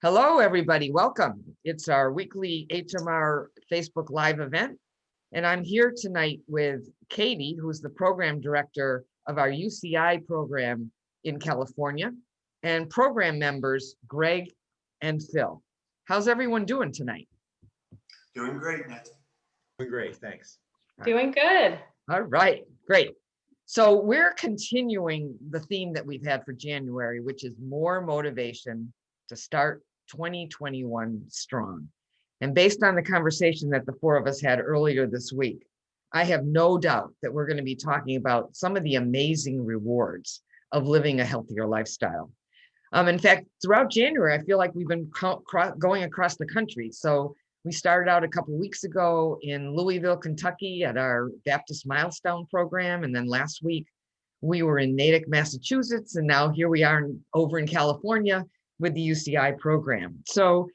Hello, everybody. Welcome. It's our weekly HMR Facebook Live event. And I'm here tonight with Katie, who's the program director of our UCI program in California, and program members, Greg and Phil. How's everyone doing tonight? Doing great, Nathan. Doing great, thanks. Doing good. All right, great. So we're continuing the theme that we've had for January, which is more motivation to start 2021 strong. And based on the conversation that the four of us had earlier this week, I have no doubt that we're going to be talking about some of the amazing rewards of living a healthier lifestyle. In fact, throughout January, I feel like we've been going across the country. So we started out a couple of weeks ago in Louisville, Kentucky at our Baptist Milestone program. And then last week we were in Natick, Massachusetts. And now here we are over in California with the UCI program. So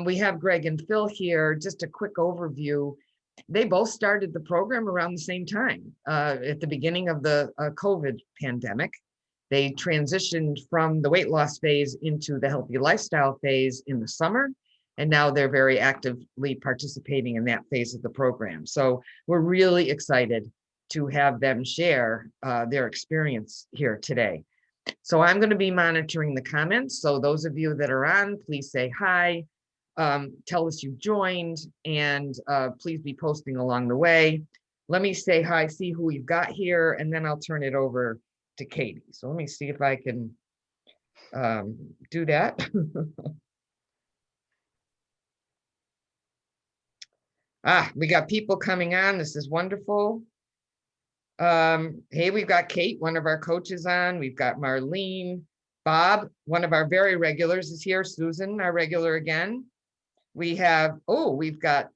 we have Greg and Phil here. Just a quick overview. They both started the program around the same time at the beginning of the COVID pandemic. They transitioned from the weight loss phase into the healthy lifestyle phase in the summer. And now they're very actively participating in that phase of the program. So we're really excited to have them share their experience here today. So I'm going to be monitoring the comments. So those of you that are on, please say hi, tell us you joined, and please be posting along the way. Let me say hi, see who we've got here, and then I'll turn it over to Katie. So let me see if I can do that. We got people coming on. This is wonderful. Hey, we've got Kate, one of our coaches on. We've got Marlene. Bob, one of our very regulars is here. Susan, our regular again. We have, we've got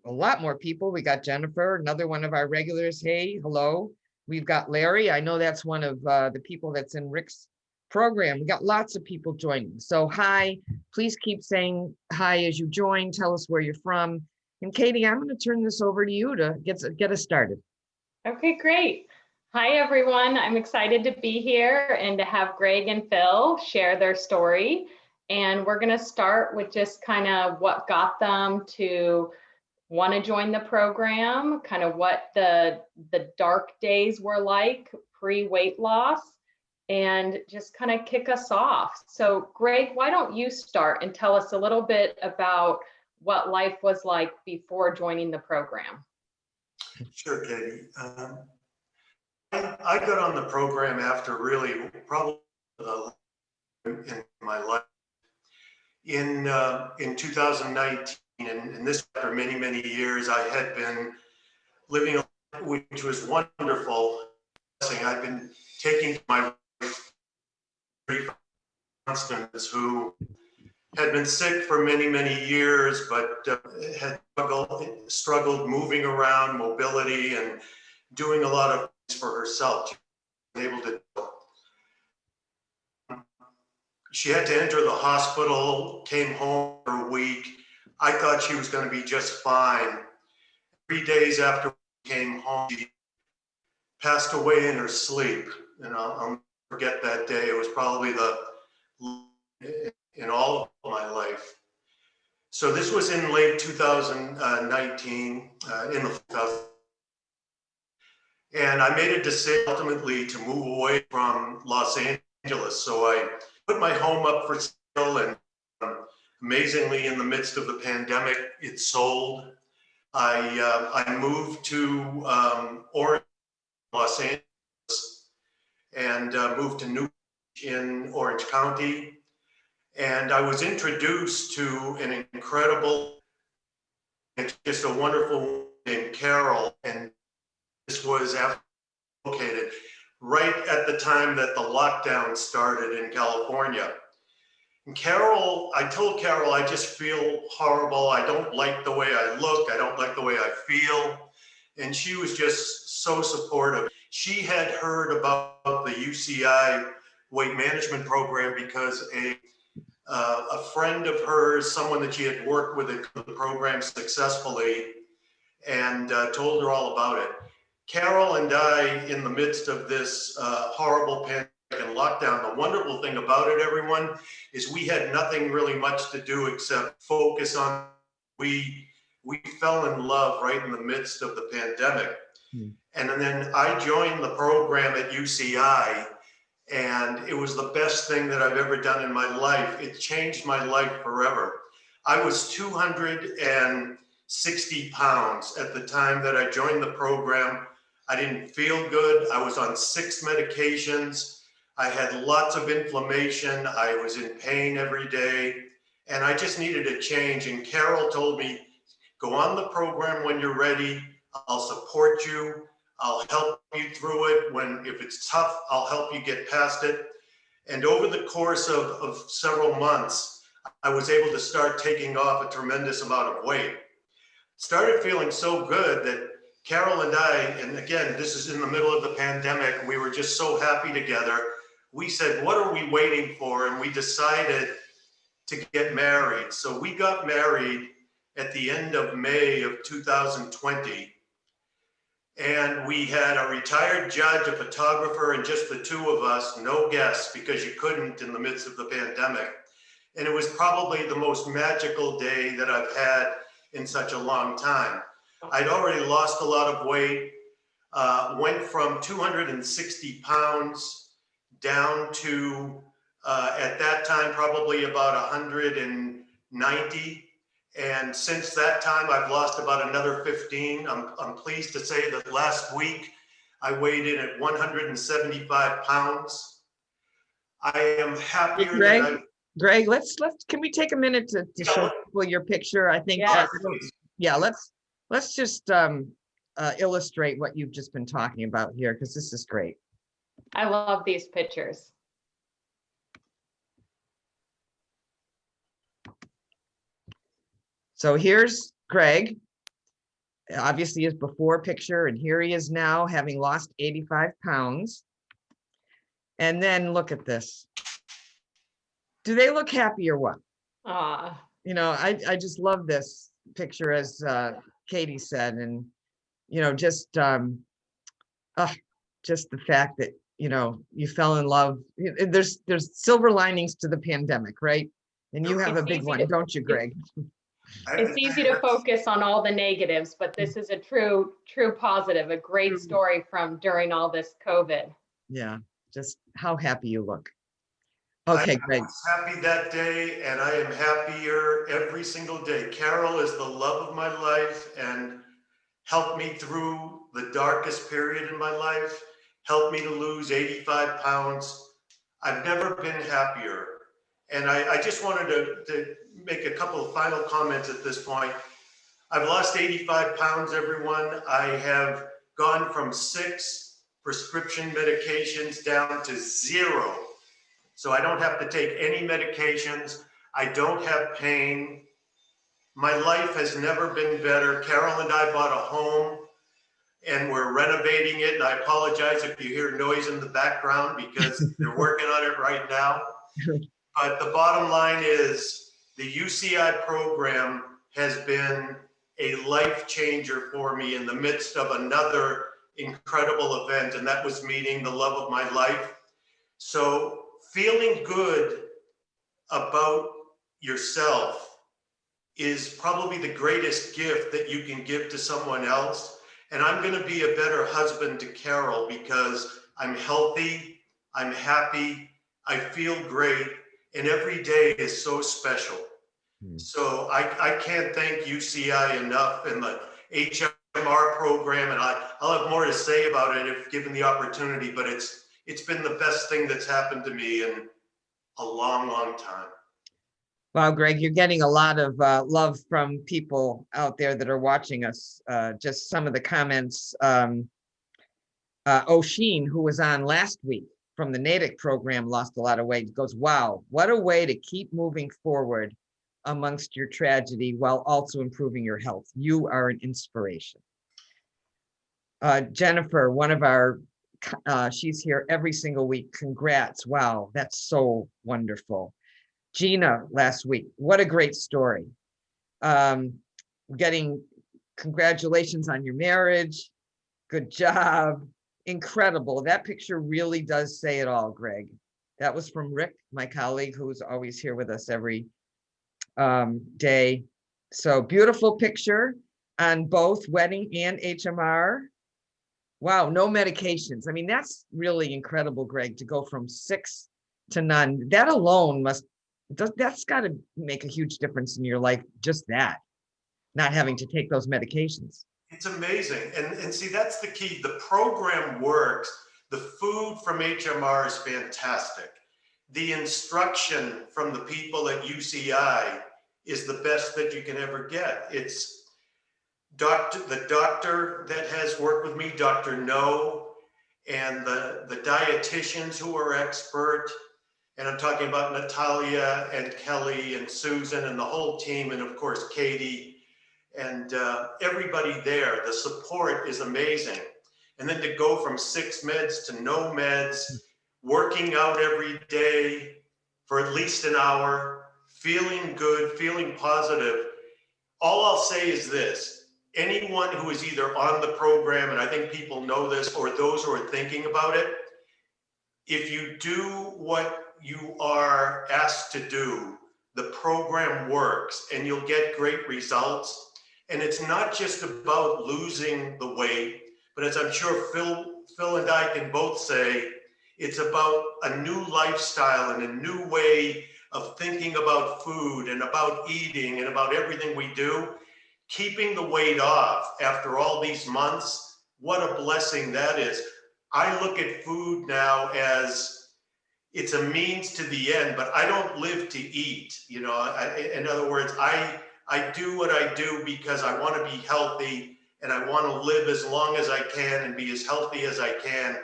a lot more people. We got Jennifer, another one of our regulars. Hey, hello. We've got Larry. I know that's one of the people that's in Rick's program. We got lots of people joining. So hi, please keep saying hi as you join. Tell us where you're from. And Katie, I'm going to turn this over to you to get us started. Okay, great. Hi, everyone. I'm excited to be here and to have Greg and Phil share their story. And we're going to start with just kind of what got them to want to join the program, kind of what the dark days were like pre-weight loss, and just kind of kick us off. So Greg, why don't you start and tell us a little bit about what life was like before joining the program? Sure, Katie. I got on the program after really probably in my life in 2019, and this after many, many years. I had been living a life which was wonderful. I'd been taking my wife, Constance, who had been sick for many, many years, but had struggled moving around, mobility, and doing a lot of things for herself. She had to enter the hospital, came home for a week. I thought she was going to be just fine. 3 days after we came home, she passed away in her sleep. And I'll never forget that day. It was probably in all of my life. So this was in late 2019, and I made a decision ultimately to move away from Los Angeles. So I put my home up for sale, and amazingly, in the midst of the pandemic, it sold. I moved to Orange, Los Angeles, and moved to New in Orange County. And I was introduced to an incredible, just a wonderful woman named Carol. And this was located right at the time that the lockdown started in California. And Carol, I told Carol, I just feel horrible. I don't like the way I look. I don't like the way I feel. And she was just so supportive. She had heard about the UCI weight management program because a friend of hers, someone that she had worked with in the program successfully, and told her all about it. Carol and I, in the midst of this horrible and lockdown. The wonderful thing about it, everyone, is we had nothing really much to do except focus on, we fell in love right in the midst of the pandemic. And then I joined the program at UCI, and it was the best thing that I've ever done in my life. It changed my life forever. I was 260 pounds at the time that I joined the program. I didn't feel good. I was on 6 medications. I had lots of inflammation. I was in pain every day, and I just needed a change. And Carol told me, go on the program when you're ready. I'll support you. I'll help you through it. If it's tough, I'll help you get past it. And over the course of several months, I was able to start taking off a tremendous amount of weight. Started feeling so good that Carol and I, and again, this is in the middle of the pandemic, we were just so happy together. We said, what are we waiting for? And we decided to get married. So we got married at the end of May of 2020. And we had a retired judge, a photographer, and just the 2 of us, no guests, because you couldn't in the midst of the pandemic. And it was probably the most magical day that I've had in such a long time. I'd already lost a lot of weight, went from 260 pounds down to, at that time, probably about 190. And since that time, I've lost about another 15. I'm pleased to say that last week, I weighed in at 175 pounds. I am happier than Greg, can we take a minute to show people your picture? I think, Yes. yeah, let's just illustrate what you've just been talking about here, because this is great. I love these pictures. So here's Greg, obviously his before picture, and here he is now having lost 85 pounds. And then look at this. Do they look happy or what? You know, I just love this picture, as Katie said, and just the fact that you fell in love. There's silver linings to the pandemic, right? And you have a big one, don't you, Greg? It's easy to focus on all the negatives, but this is a true positive, a great story from during all this COVID. Yeah, just how happy you look. Okay, Greg. I was happy that day, and I am happier every single day. Carol is the love of my life and helped me through the darkest period in my life, helped me to lose 85 pounds. I've never been happier. And I just wanted to make a couple of final comments at this point. I've lost 85 pounds, everyone. I have gone from 6 prescription medications down to 0. So I don't have to take any medications. I don't have pain. My life has never been better. Carol and I bought a home, and we're renovating it. And I apologize if you hear noise in the background, because they're working on it right now. But the bottom line is the UCI program has been a life changer for me in the midst of another incredible event, and that was meeting the love of my life. So feeling good about yourself is probably the greatest gift that you can give to someone else. And I'm going to be a better husband to Carol because I'm healthy, I'm happy, I feel great, and every day is so special. So I can't thank UCI enough, and the HMR program, and I'll have more to say about it if given the opportunity, but it's been the best thing that's happened to me in a long, long time. Wow, Greg, you're getting a lot of love from people out there that are watching us. Just some of the comments. O'Sheen, who was on last week from the Natick program, lost a lot of weight. Goes, wow, what a way to keep moving forward amongst your tragedy while also improving your health. You are an inspiration. Jennifer, one of our, she's here every single week. Congrats. Wow, that's so wonderful. Gina, last week, what a great story. Getting congratulations on your marriage. Good job. incredible. That picture really does say it all, Greg. That was from Rick, my colleague, who's always here with us every day. So beautiful picture on both wedding and HMR. Wow, no medications. I mean, that's really incredible, Greg, to go from 6 to none. That alone that's got to make a huge difference in your life, just that, not having to take those medications. It's amazing. And see, that's the key. The program works. The food from HMR is fantastic. The instruction from the people at UCI is the best that you can ever get. It's the doctor that has worked with me, Dr. No, and the dietitians who are expert. And I'm talking about Natalia and Kelly and Susan and the whole team, and of course, Katie and everybody there. The support is amazing. And then to go from 6 meds to no meds, working out every day for at least an hour, feeling good, feeling positive. All I'll say is this: anyone who is either on the program, and I think people know this, or those who are thinking about it, if you do what you are asked to do, the program works and you'll get great results. And it's not just about losing the weight, but as I'm sure Phil and I can both say, it's about a new lifestyle and a new way of thinking about food and about eating and about everything we do. Keeping the weight off after all these months, what a blessing that is. I look at food now as it's a means to the end, but I don't live to eat. You know, in other words, I do what I do because I want to be healthy and I want to live as long as I can and be as healthy as I can.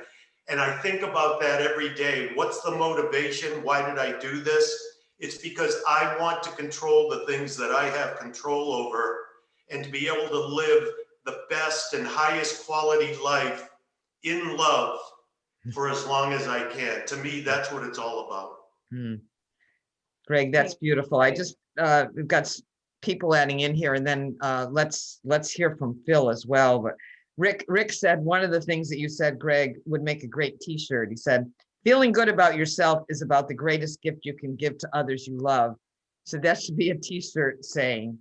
And I think about that every day. What's the motivation? Why did I do this? It's because I want to control the things that I have control over and to be able to live the best and highest quality life in love for as long as I can. To me, that's what it's all about. Hmm. Greg, that's beautiful. I just we've got people adding in here, and then let's hear from Phil as well. But Rick said one of the things that you said, Greg, would make a great T-shirt. He said, "Feeling good about yourself is about the greatest gift you can give to others you love." So that should be a T-shirt saying.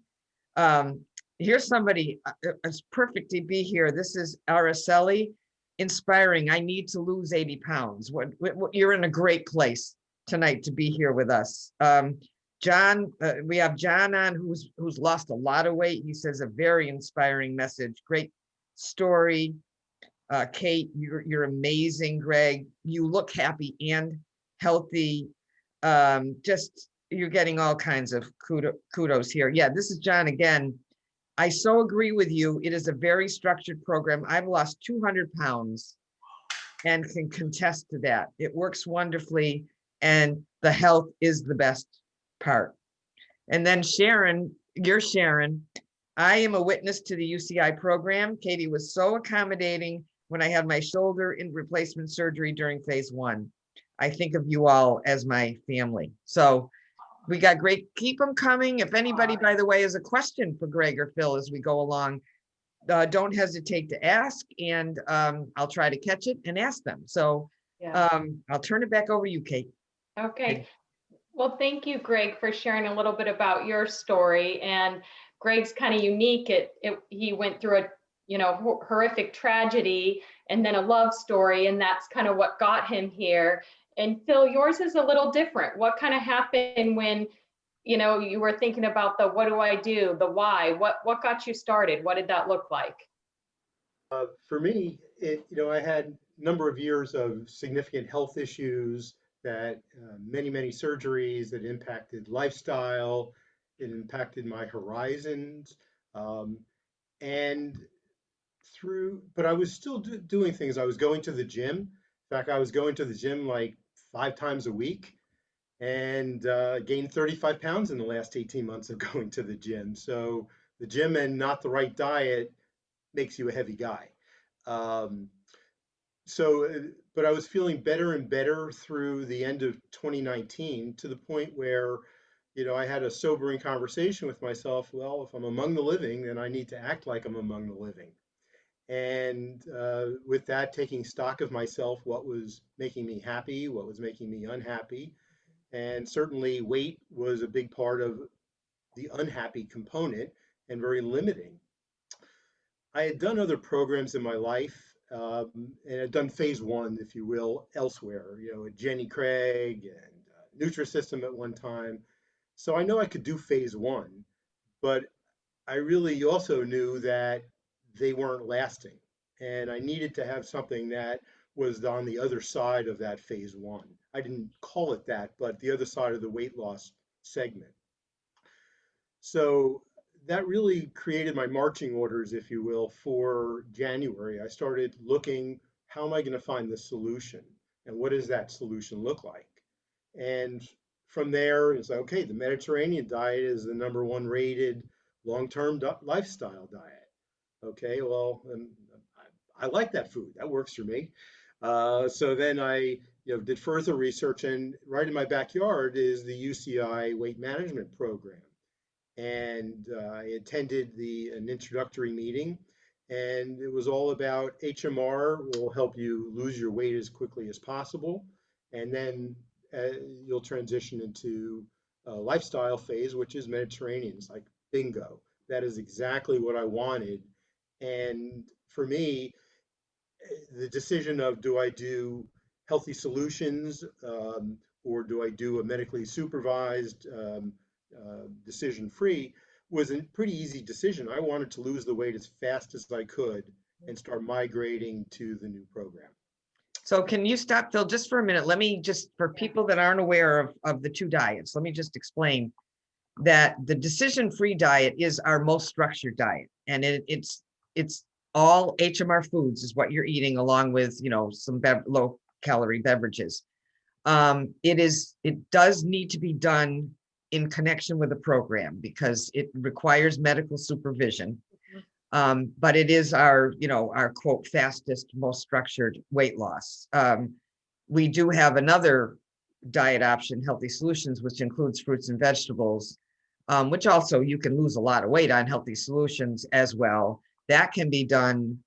Here's somebody. It's perfect to be here. This is Araceli. Inspiring. I need to lose 80 pounds. What you're in a great place tonight to be here with us. John, we have John on who's lost a lot of weight. He says a very inspiring message. Great story. Kate, you're amazing. Greg, you look happy and healthy. Just you're getting all kinds of kudos here. Yeah, this is John again. I so agree with you. It is a very structured program. I've lost 200 pounds and can contest to that. It works wonderfully, and the health is the best part. And then Sharon, you're Sharon. I am a witness to the UCI program. Katie was so accommodating when I had my shoulder in replacement surgery during phase 1. I think of you all as my family. So we got great, keep them coming. If anybody, by the way, has a question for Greg or Phil as we go along, don't hesitate to ask, and I'll try to catch it and ask them. So I'll turn it back over to you, Kate. Okay. Well, thank you, Greg, for sharing a little bit about your story. And Greg's kind of unique. He went through a horrific tragedy and then a love story, and that's kind of what got him here. And Phil, yours is a little different. What kind of happened when you were thinking about the what do I do, the why? What got you started? What did that look like? For me, I had a number of years of significant health issues that many surgeries that impacted lifestyle, it impacted my horizons, and but I was still doing things. I was going to the gym. In fact, I was going to the gym like 5 times a week, and gained 35 pounds in the last 18 months of going to the gym. So the gym and not the right diet makes you a heavy guy. Um, but I was feeling better and better through the end of 2019 to the point where, I had a sobering conversation with myself. Well, if I'm among the living, then I need to act like I'm among the living. And with that, taking stock of myself, what was making me happy, what was making me unhappy. And certainly weight was a big part of the unhappy component and very limiting. I had done other programs in my life, and I'd done phase one, if you will, elsewhere, at Jenny Craig and Nutrisystem at one time. So I know I could do phase one, but I really also knew that they weren't lasting. And I needed to have something that was on the other side of that phase one. I didn't call it that, but the other side of the weight loss segment. So that really created my marching orders, if you will, for January. I started looking, how am I going to find the solution? And what does that solution look like? And from there, it's like, okay, the Mediterranean diet is the number one rated long-term lifestyle diet. Okay, well, I like that food. That works for me. So then I, did further research, and right in my backyard is the UCI weight management program. And I attended an introductory meeting, and it was all about HMR will help you lose your weight as quickly as possible, and then you'll transition into a lifestyle phase, which is Mediterranean. It's like bingo. That is exactly what I wanted. And for me, the decision of, do I do healthy solutions, or do I do a medically supervised, decision free, was a pretty easy decision. I wanted to lose the weight as fast as I could and start migrating to the new program. So can you stop, Phil, just for a minute? Let me just, for people that aren't aware of the two diets, let me just explain that the decision-free diet is our most structured diet. And it's all HMR foods is what you're eating, along with, some low calorie beverages. It does need to be done in connection with a program because it requires medical supervision. But it is our quote, fastest, most structured weight loss. We do have another diet option, Healthy Solutions, which includes fruits and vegetables, which also you can lose a lot of weight on Healthy Solutions as well. That can be done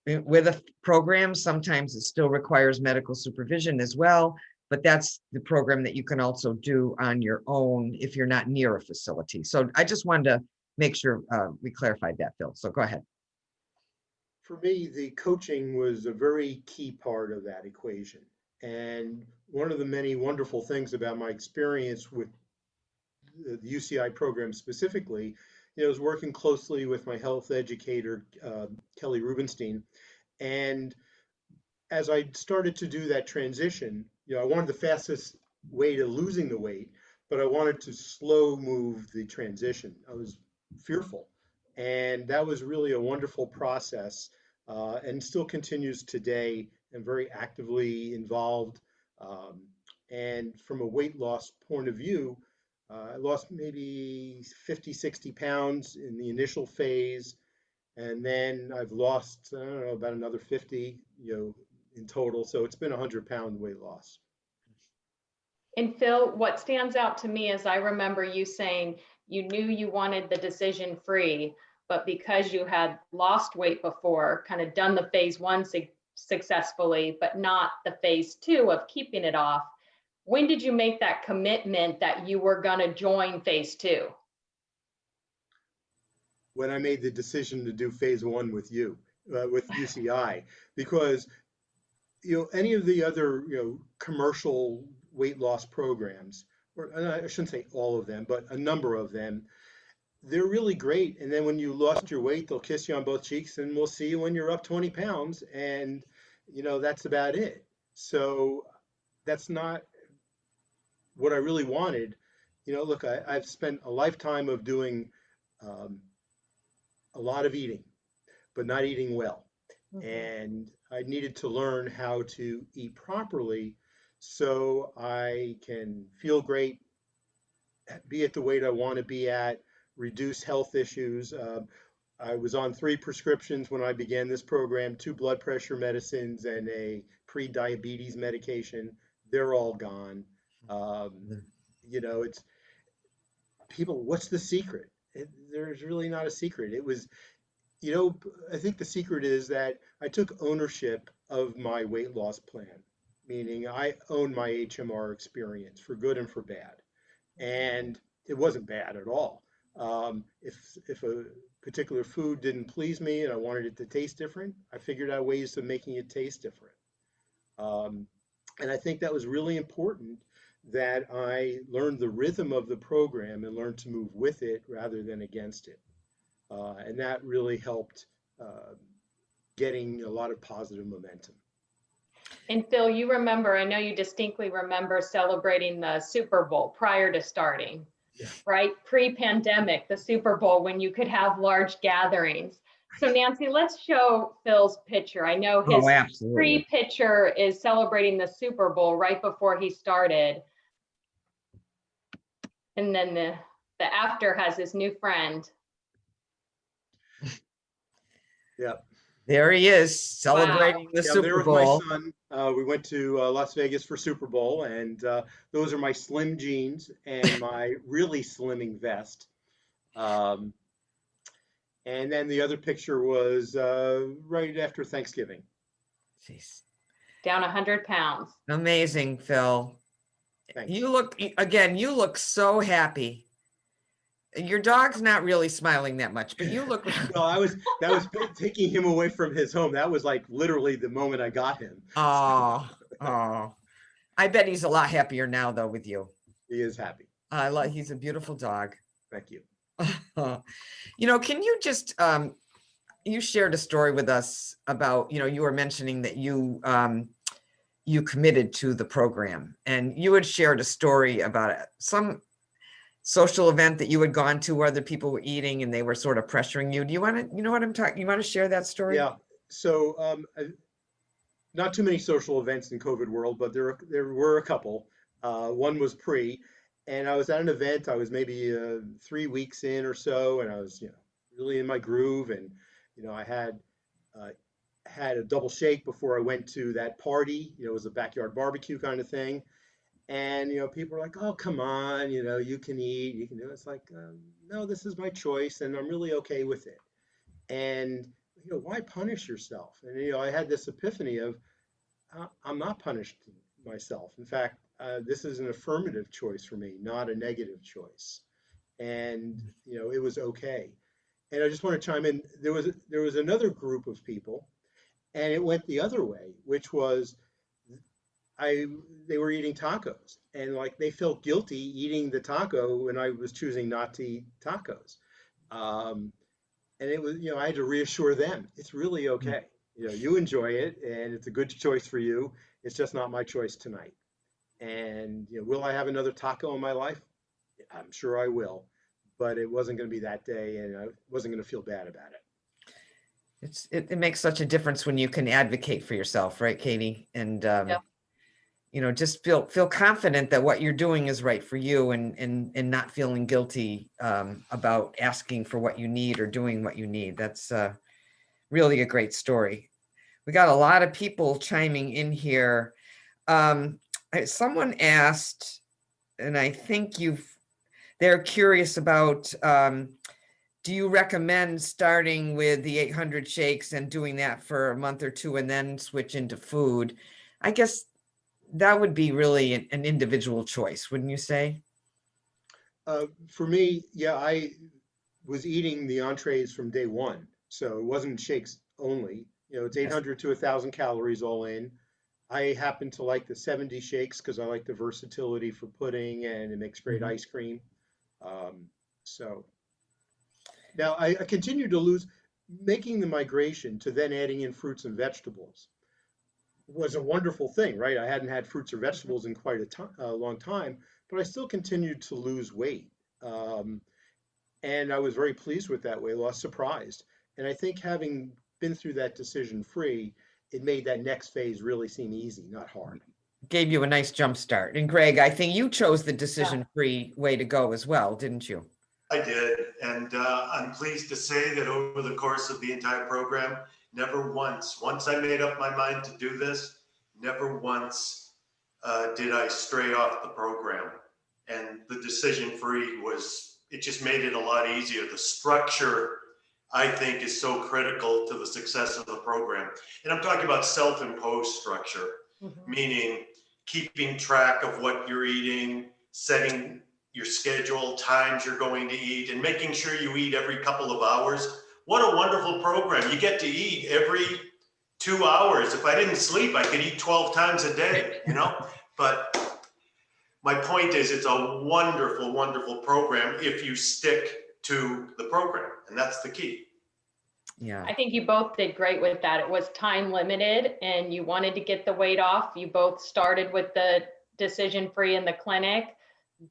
with a program. Sometimes it still requires medical supervision as well, but that's the program that you can also do on your own if you're not near a facility. So I just wanted to make sure we clarified that, Phil. So go ahead. For me, the coaching was a very key part of that equation. And one of the many wonderful things about my experience with the UCI program specifically, is working closely with my health educator, Kelly Rubenstein. And as I started to do that transition, I wanted the fastest way to losing the weight, but I wanted to slow move the transition. I was fearful. And that was really a wonderful process, and still continues today, and very actively involved. And from a weight loss point of view, I lost maybe 50, 60 pounds in the initial phase. And then I've lost, I don't know, about another 50, in total. So it's been a 100-pound weight loss. And Phil, what stands out to me is I remember you saying you knew you wanted the decision free, but because you had lost weight before, kind of done the phase one successfully, but not the phase two of keeping it off. When did you make that commitment that you were going to join phase two? When I made the decision to do phase one with you, with UCI, because any of the other commercial weight loss programs, or I shouldn't say all of them, but a number of them, they're really great. And then when you lost your weight, they'll kiss you on both cheeks, and we'll see you when you're up 20 pounds, and that's about it. So that's not what I really wanted. Look, I've spent a lifetime of doing a lot of eating, but not eating well. Mhm. And I needed to learn how to eat properly so I can feel great, be at the weight I want to be at, reduce health issues. I was on 3 prescriptions when I began this program, 2 blood pressure medicines and a pre-diabetes medication. They're all gone. It's people, what's the secret? There's really not a secret. It was You know, I think the secret is that I took ownership of my weight loss plan, meaning I own my HMR experience for good and for bad. And it wasn't bad at all. If a particular food didn't please me and I wanted it to taste different, I figured out ways of making it taste different. Um, and I think that was really important that I learned the rhythm of the program and learned to move with it rather than against it. And that really helped uh, getting a lot of positive momentum. And Phil, you remember, I know you distinctly remember celebrating the Super Bowl prior to starting, Yeah. right? Pre-pandemic, the Super Bowl, when you could have large gatherings. So Nancy, let's show Phil's picture. I know his Oh, absolutely. pre-picture is celebrating the Super Bowl right before he started. And then the after has his new friend. Yeah. There he is celebrating the Yeah, I'm there Super with my Bowl. son. We went to Las Vegas for Super Bowl, and those are my slim jeans and my really slimming vest. Um, and then the other picture was right after Thanksgiving. Jeez. Down 100 pounds. Amazing, Phil. Thanks. You look, again, you look so happy. Your dog's not really smiling that much, but you look. Well, that was taking him away from his home. That was like literally the moment I got him. Oh, oh. I bet he's a lot happier now, though, with you. He is happy. He's a beautiful dog. Thank you. You know, can you just, you shared a story with us about, you know, you were mentioning that you committed to the program, and you had shared a story about some social event that you had gone to where other people were eating and they were sort of pressuring you. Do you want to, you know what I'm talking, you want to share that story? Yeah. So not too many social events in COVID world, but there were a couple. One was pre, and I was at an event. I was maybe 3 weeks in or so, and I was really in my groove, and I uh, had a double shake before I went to that party. It was a backyard barbecue kind of thing, and people were like, "Oh, come on, you can eat, you can do it." It's like, no, this is my choice, and I'm really okay with it. And why punish yourself? And I had this epiphany of I'm not punished myself. In fact, this is an affirmative choice for me, not a negative choice. And it was okay. And I just want to chime in. There was another group of people, and it went the other way, which was I they were eating tacos, and like they felt guilty eating the taco when I was choosing not to eat tacos. Um, and it was I had to reassure them it's really okay. You enjoy it and it's a good choice for you. It's just not my choice tonight. And will I have another taco in my life? I'm sure I will, but it wasn't going to be that day, and I wasn't going to feel bad about it. It makes such a difference when you can advocate for yourself, right, Katie? And Yep. just feel confident that what you're doing is right for you, and not feeling guilty about asking for what you need or doing what you need. That's really a great story. We got a lot of people chiming in here. Someone asked, and I think they're curious about, do you recommend starting with the 800 shakes and doing that for a month or two and then switch into food? I guess that would be really an individual choice, wouldn't you say? For me, yeah, I was eating the entrees from day one, so it wasn't shakes only. It's Yes. 800 to 1,000 calories all in. I happen to like the 70 shakes because I like the versatility for pudding and it makes great Mhm. ice cream. So now I continue to lose, making the migration to then adding in fruits and vegetables was a wonderful thing, right? I hadn't had fruits or vegetables in quite a long time, but I still continued to lose weight. Um, and I was very pleased with that weight loss, surprised. And I think having been through that decision free, it made that next phase really seem easy, not hard. Gave you a nice jump start. And Greg, I think you chose the Yeah. decision-free way to go as well, didn't you? I did, and I'm pleased to say that over the course of the entire program, never once I made up my mind to do this, never once did I stray off the program. And the decision free it just made it a lot easier. The structure I think is so critical to the success of the program. And I'm talking about self-imposed structure, meaning keeping track of what you're eating, setting your schedule, times you're going to eat, and making sure you eat every couple of hours. What a wonderful program. You get to eat every 2 hours. If I didn't sleep, I could eat 12 times a day, you know? But my point is, it's a wonderful, wonderful program if you stick to the program, and that's the key. Yeah. I think you both did great with that. It was time limited and you wanted to get the weight off. You both started with the decision free in the clinic,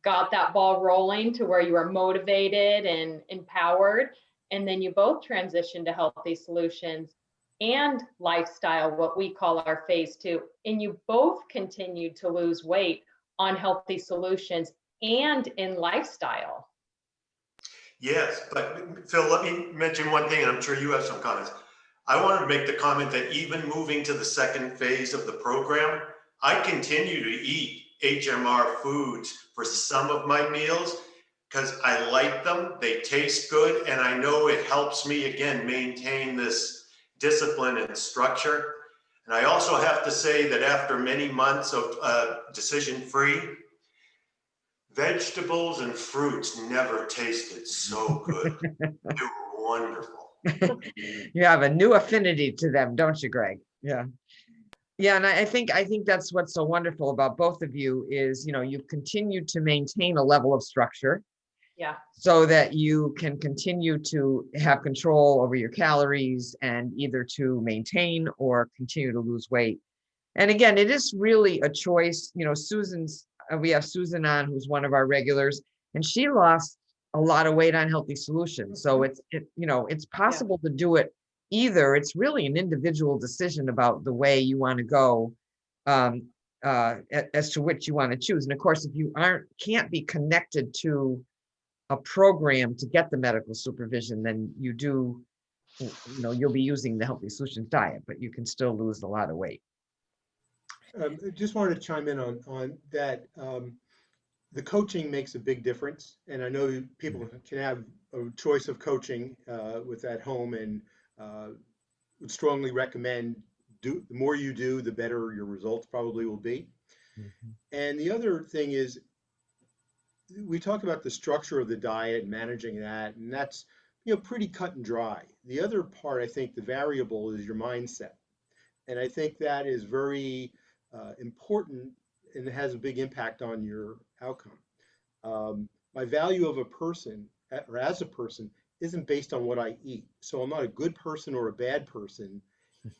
got that ball rolling to where you were motivated and empowered. And then you both transitioned to healthy solutions and lifestyle, what we call our phase 2. And you both continued to lose weight on healthy solutions and in lifestyle. Yes, but Phil, let me mention one thing, and I'm sure you have some comments. I wanted to make the comment that even moving to the second phase of the program, I continue to eat HMR foods for some of my meals because I like them, they taste good, and I know it helps me, again, maintain this discipline and structure. And I also have to say that after many months of decision-free, vegetables and fruits never tasted so good. They were wonderful. You have a new affinity to them, don't you, Greg? Yeah. Yeah, and I think that's what's so wonderful about both of you is, you've continued to maintain a level of structure. Yeah. So that you can continue to have control over your calories and either to maintain or continue to lose weight. And again, it is really a choice. We have Susan on, who's one of our regulars, and she lost a lot of weight on Healthy Solutions. So it's possible to do it either. It's really an individual decision about the way you want to go, as to which you want to choose. And of course, if you can't be connected to a program to get the medical supervision, then you'll be using the Healthy Solutions diet, but you can still lose a lot of weight. Just wanted to chime in on that. The coaching makes a big difference, and I know people can have a choice of coaching with at home, and would strongly recommend the more you do, the better your results probably will be. And the other thing is, we talk about the structure of the diet and managing that, and that's pretty cut and dry. The other part, I think, the variable is your mindset, and I think that is very important, and it has a big impact on your outcome. My value of a person, or as a person, isn't based on what I eat. So I'm not a good person or a bad person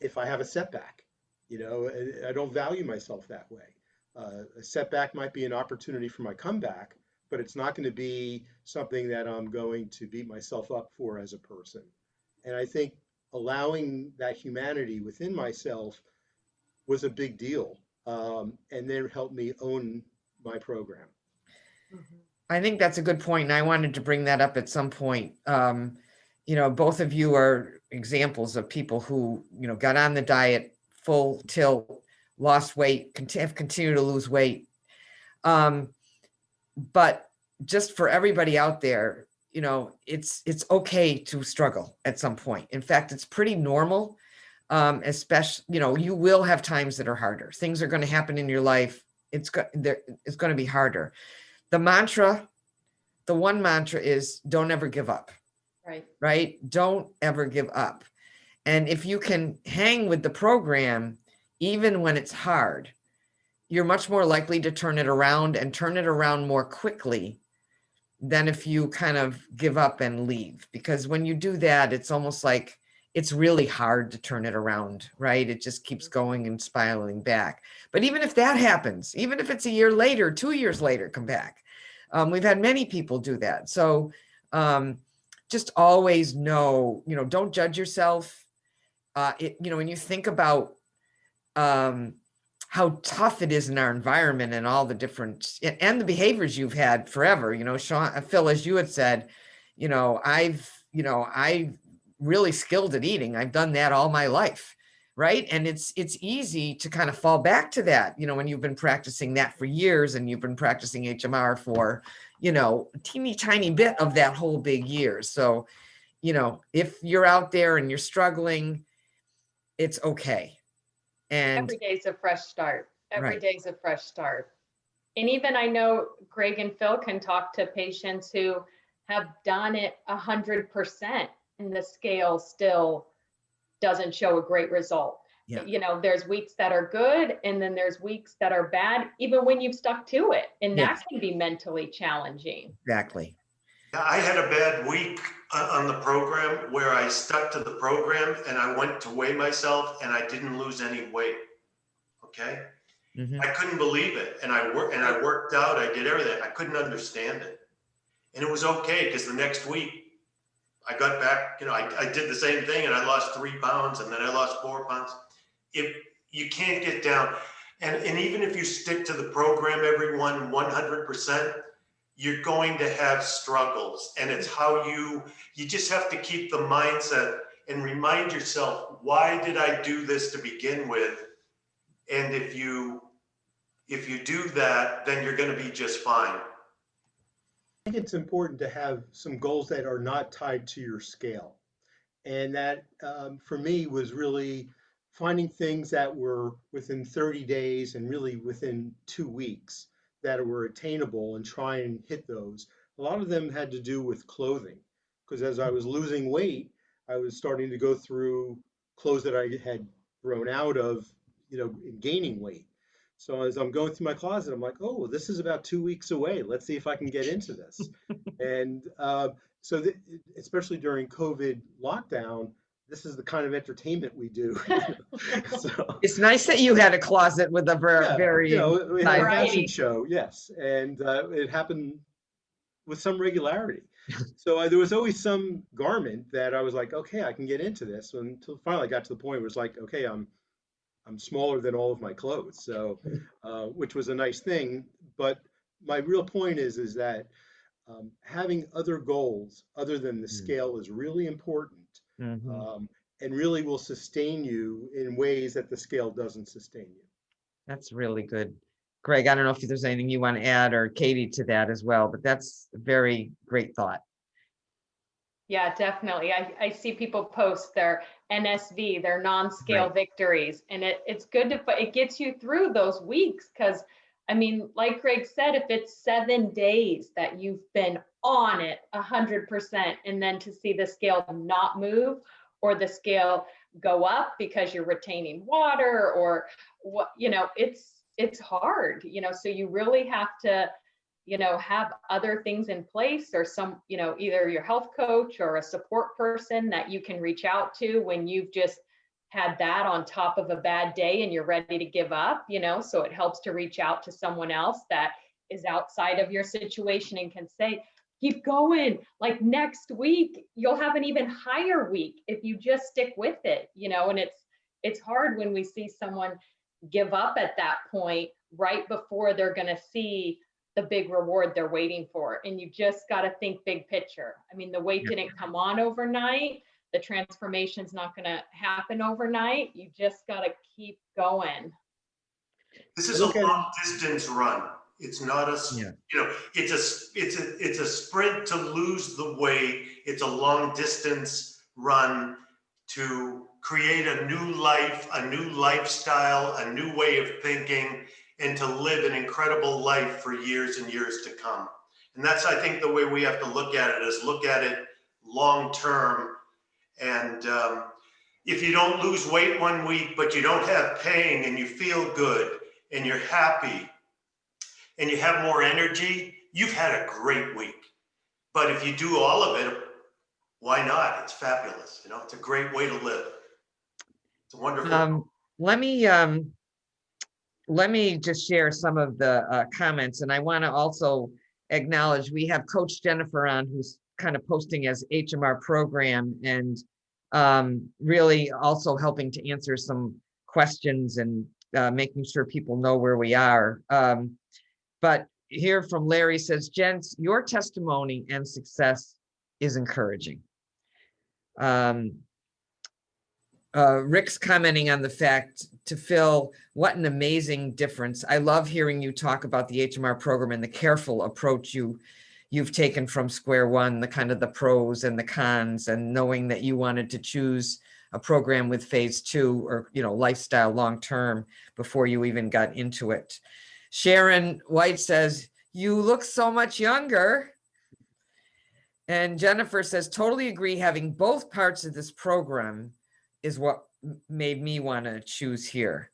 if I have a setback. I don't value myself that way. A setback might be an opportunity for my comeback, but it's not going to be something that I'm going to beat myself up for as a person. And I think allowing that humanity within myself was a big deal. And then helped me own my program. I think that's a good point, and I wanted to bring that up at some point. Both of you are examples of people who, got on the diet full tilt, lost weight, have continued to lose weight. But just for everybody out there, it's okay to struggle at some point. In fact, it's pretty normal. Especially, you will have times that are harder. Things are going to happen in your life. It's going to be harder. The one mantra is don't ever give up. Right? Don't ever give up. And if you can hang with the program, even when it's hard, you're much more likely to turn it around and turn it around more quickly than if you kind of give up and leave. Because when you do that, it's almost like it's really hard to turn it around, right? It just keeps going and spiraling back. But even if that happens, even if it's a year later, 2 years later, come back. We've had many people do that. So just always know, don't judge yourself. When you think about how tough it is in our environment and all the different, and the behaviors you've had forever, Phil, as you had said, I've really skilled at eating. I've done that all my life. Right. And it's easy to kind of fall back to that, when you've been practicing that for years and you've been practicing HMR for, a teeny tiny bit of that whole big year. So you know, if you're out there and you're struggling, it's okay. And Every day's a fresh start. Every Right. day's a fresh start. And even I know Greg and Phil can talk to patients who have done it 100% and the scale still doesn't show a great result. Yeah. You know, there's weeks that are good and then there's weeks that are bad, even when you've stuck to it. And Yes. that can be mentally challenging. Exactly. I had a bad week on the program where I stuck to the program and I went to weigh myself and I didn't lose any weight. Okay. Mhm. I couldn't believe it. And I worked out, I did everything. I couldn't understand it. And it was okay because the next week I got back, you know, I did the same thing and I lost 3 pounds and then I lost 4 pounds. If you can't get down, and even if you stick to the program, everyone 100%, you're going to have struggles. And it's how you just have to keep the mindset and remind yourself, why did I do this to begin with? And if you do that, then you're going to be just fine. I think it's important to have some goals that are not tied to your scale. And that, for me, was really finding things that were within 30 days and really within 2 weeks that were attainable and try and hit those. A lot of them had to do with clothing, because as I was losing weight, I was starting to go through clothes that I had grown out of, gaining weight. So as I'm going through my closet, I'm like, oh, well, this is about 2 weeks away. Let's see if I can get into this. And so, especially during COVID lockdown, this is the kind of entertainment we do. So, It's nice that you had a closet with a yeah, very we had a fashion Variety. show, yes, and it happened with some regularity. So there was always some garment that I was like, okay, I can get into this. Until finally I got to the point where it's like, okay, I'm smaller than all of my clothes, so which was a nice thing. But my real point is that having other goals other than the scale is really important, Mhm. and really will sustain you in ways that the scale doesn't sustain you. That's really good. Greg, I don't know if there's anything you want to add, or Katie, to that as well, but that's a very great thought. Yeah, definitely. I see people post their NSV, their non-scale Right. victories, and it's good to, it gets you through those weeks. Because I mean, like Greg said, if it's 7 days that you've been on it 100%, and then to see the scale not move or the scale go up because you're retaining water or what, it's hard, so you really have to have other things in place, or some, either your health coach or a support person that you can reach out to when you've just had that on top of a bad day and you're ready to give up, so it helps to reach out to someone else that is outside of your situation and can say, keep going. Like next week, you'll have an even higher week if you just stick with it, and it's hard when we see someone give up at that point right before they're going to see the big reward they're waiting for. And you just got to think big picture. I mean, the weight didn't come on overnight. The transformation's not going to happen overnight. You just got to keep going. This I is a look at it, long distance run. It's not Yeah. it's a sprint to lose the weight. It's a long distance run to create a new life, a new lifestyle, a new way of thinking, and to live an incredible life for years and years to come. And that's, I think, the way we have to look at it, is look at it long term. And if you don't lose weight 1 week, but you don't have pain and you feel good and you're happy and you have more energy, you've had a great week. But if you do all of it, why not? It's fabulous. It's a great way to live. It's wonderful. Let me just share some of the comments, and I want to also acknowledge we have Coach Jennifer on, who's kind of posting as HMR Program, and really also helping to answer some questions and making sure people know where we are. But here from Larry says, "Gents, your testimony and success is encouraging." Rick's commenting on the fact, to Phil, what an amazing difference. I love hearing you talk about the HMR program and the careful approach you you've taken from square one, the kind of the pros and the cons, and knowing that you wanted to choose a program with phase 2 or, lifestyle long-term before you even got into it. Sharon White says, you look so much younger. And Jennifer says, totally agree. Having both parts of this program is what made me want to choose here.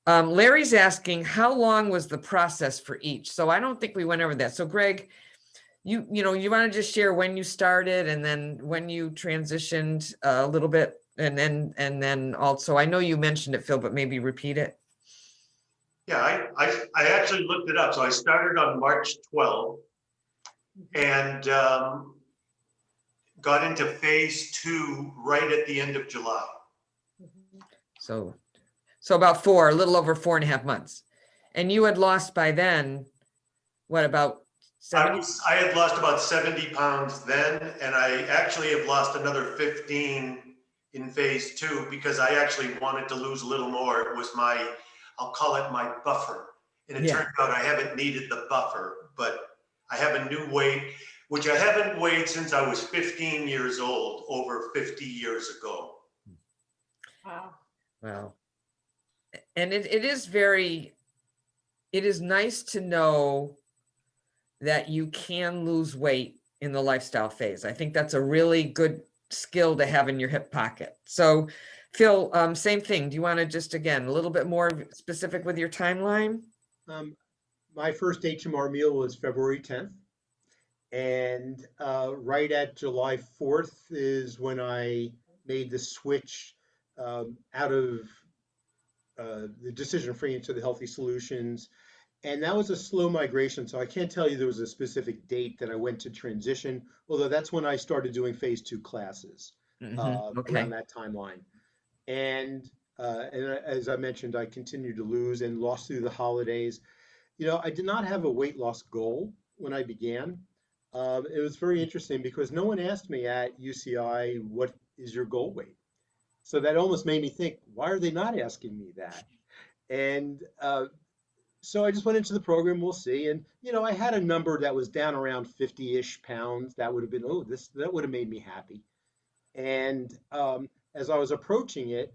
Larry's asking, how long was the process for each? So I don't think we went over that. So Greg, you want to just share when you started and then when you transitioned a little bit, and then also, I know you mentioned it, Phil, but maybe repeat it. Yeah, I actually looked it up. So I started on March 12th and got into phase 2 right at the end of July. So about a little over 4.5 months. And you had lost by then, what, about 70? I had lost about 70 pounds then, and I actually have lost another 15 in phase 2 because I actually wanted to lose a little more. It was I'll call it my buffer. And it turned out I haven't needed the buffer, but I have a new weight, which I haven't weighed since I was 15 years old, over 50 years ago. Wow. And it is nice to know that you can lose weight in the lifestyle phase. I think that's a really good skill to have in your hip pocket. So Phil, same thing. Do you want to just, again, a little bit more specific with your timeline? My first HMR meal was February 10th. And right at July 4th is when I made the switch out of the decision free into the healthy solutions. And that was a slow migration. So I can't tell you there was a specific date that I went to transition, although that's when I started doing phase 2 classes around that timeline. And as I mentioned, I continued to lose and lost through the holidays. I did not have a weight loss goal when I began. It was very interesting because no one asked me at UCI, what is your goal weight? So that almost made me think, why are they not asking me that? And so I just went into the program, we'll see. And, I had a number that was down around 50-ish pounds. That would have been, that would have made me happy. And as I was approaching it,